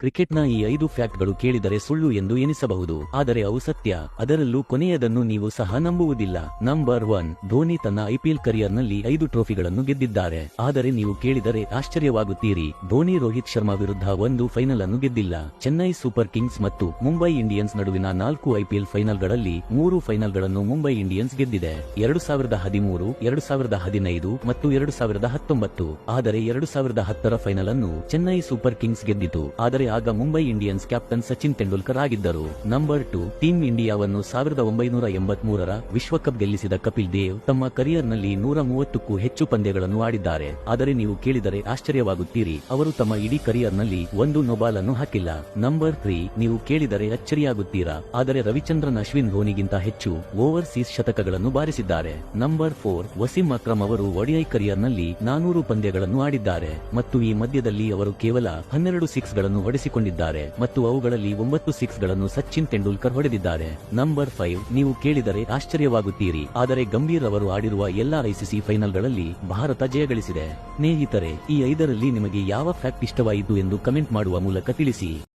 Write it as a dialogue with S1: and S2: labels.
S1: ಕ್ರಿಕೆಟ್ನ ಈ 5 ಫ್ಯಾಕ್ಟ್ಗಳು ಕೇಳಿದರೆ ಸುಳ್ಳು ಎಂದು ಎನಿಸಬಹುದು, ಆದರೆ ಅವು ಸತ್ಯ. ಅದರಲ್ಲೂ ಕೊನೆಯದನ್ನು ನೀವು ಸಹ ನಂಬುವುದಿಲ್ಲ. ನಂಬರ್ 1, ಧೋನಿ ತನ್ನ ಐಪಿಎಲ್ ಕರಿಯರ್ನಲ್ಲಿ 5 ಟ್ರೋಫಿಗಳನ್ನು ಗೆದ್ದಿದ್ದಾರೆ. ಆದರೆ ನೀವು ಕೇಳಿದರೆ ಆಶ್ಚರ್ಯವಾಗುತ್ತೀರಿ, ಧೋನಿ ರೋಹಿತ್ ಶರ್ಮಾ ವಿರುದ್ಧ 1 ಫೈನಲ್ ಅನ್ನು ಗೆದ್ದಿಲ್ಲ. ಚೆನ್ನೈ ಸೂಪರ್ ಕಿಂಗ್ಸ್ ಮತ್ತು ಮುಂಬೈ ಇಂಡಿಯನ್ಸ್ ನಡುವಿನ 4 ಐಪಿಎಲ್ ಫೈನಲ್ಗಳಲ್ಲಿ 3 ಫೈನಲ್ಗಳನ್ನು ಮುಂಬೈ ಇಂಡಿಯನ್ಸ್ ಗೆದ್ದಿದೆ. 2013, 2015 ಮತ್ತು 2019. ಆದರೆ 2010ರ ಫೈನಲ್ ಅನ್ನು ಚೆನ್ನೈ ಸೂಪರ್ ಕಿಂಗ್ಸ್ ಗೆದ್ದಿತು. ಆದರೆ ಆಗ ಮುಂಬೈ ಇಂಡಿಯನ್ಸ್ ಕ್ಯಾಪ್ಟನ್ ಸಚಿನ್ ತೆಂಡೂಲ್ಕರ್ ಆಗಿದ್ದರು. ನಂಬರ್ 2, ಟೀಮ್ ಇಂಡಿಯಾವನ್ನು 1983ರ ವಿಶ್ವಕಪ್ ಗೆಲ್ಲಿಸಿದ ಕಪಿಲ್ ದೇವ್ ತಮ್ಮ ಕರಿಯರ್ನಲ್ಲಿ 130ಕ್ಕೂ ಹೆಚ್ಚು ಪಂದ್ಯಗಳನ್ನು ಆಡಿದ್ದಾರೆ. ಆದರೆ ನೀವು ಕೇಳಿದರೆ ಆಶ್ಚರ್ಯವಾಗುತ್ತೀರಿ, ಅವರು ತಮ್ಮ ಇಡೀ ಕರಿಯರ್ನಲ್ಲಿ 1 ನೋಬಾಲ್ ಅನ್ನು ಹಾಕಿಲ್ಲ. ನಂಬರ್ 3, ನೀವು ಕೇಳಿದರೆ ಅಚ್ಚರಿಯಾಗುತ್ತೀರಾ, ಆದರೆ ರವಿಚಂದ್ರನ್ ಅಶ್ವಿನ್ ಧೋನಿಗಿಂತ ಹೆಚ್ಚು ಓವರ್ಸೀಸ್ ಶತಕಗಳನ್ನು ಬಾರಿಸಿದ್ದಾರೆ. ನಂಬರ್ 4, ವಸೀಂ ಅಕ್ರಮ್ ಅವರು ಒಡಿಐ ಕರಿಯರ್ನಲ್ಲಿ 400 ಪಂದ್ಯಗಳನ್ನು ಆಡಿದ್ದಾರೆ ಮತ್ತು ಈ ಮಧ್ಯದಲ್ಲಿ ಅವರು ಕೇವಲ 12 ಸಿಕ್ಸ್ಗಳನ್ನು ಹೊಡೆಸಿಕೊಂಡಿದ್ದಾರೆ ಮತ್ತು ಅವುಗಳಲ್ಲಿ 9 ಸಿಕ್ಸ್ಗಳನ್ನು ಸಚಿನ್ ತೆಂಡೂಲ್ಕರ್ ಹೊಡೆದಿದ್ದಾರೆ. ನಂಬರ್ 5, ನೀವು ಕೇಳಿದರೆ ಆಶ್ಚರ್ಯವಾಗುತ್ತೀರಿ, ಆದರೆ ಗಂಭೀರ್ ಅವರು ಆಡಿರುವ ಎಲ್ಲಾ ಐಸಿಸಿ ಫೈನಲ್ಗಳಲ್ಲಿ ಭಾರತ ಜಯಗಳಿಸಿದೆ. ಸ್ನೇಹಿತರೆ, ಈ 5ರಲ್ಲಿ ನಿಮಗೆ ಯಾವ ಫ್ಯಾಕ್ಟ್ ಇಷ್ಟವಾಯಿತು ಎಂದು ಕಮೆಂಟ್ ಮಾಡುವ ಮೂಲಕ ತಿಳಿಸಿ.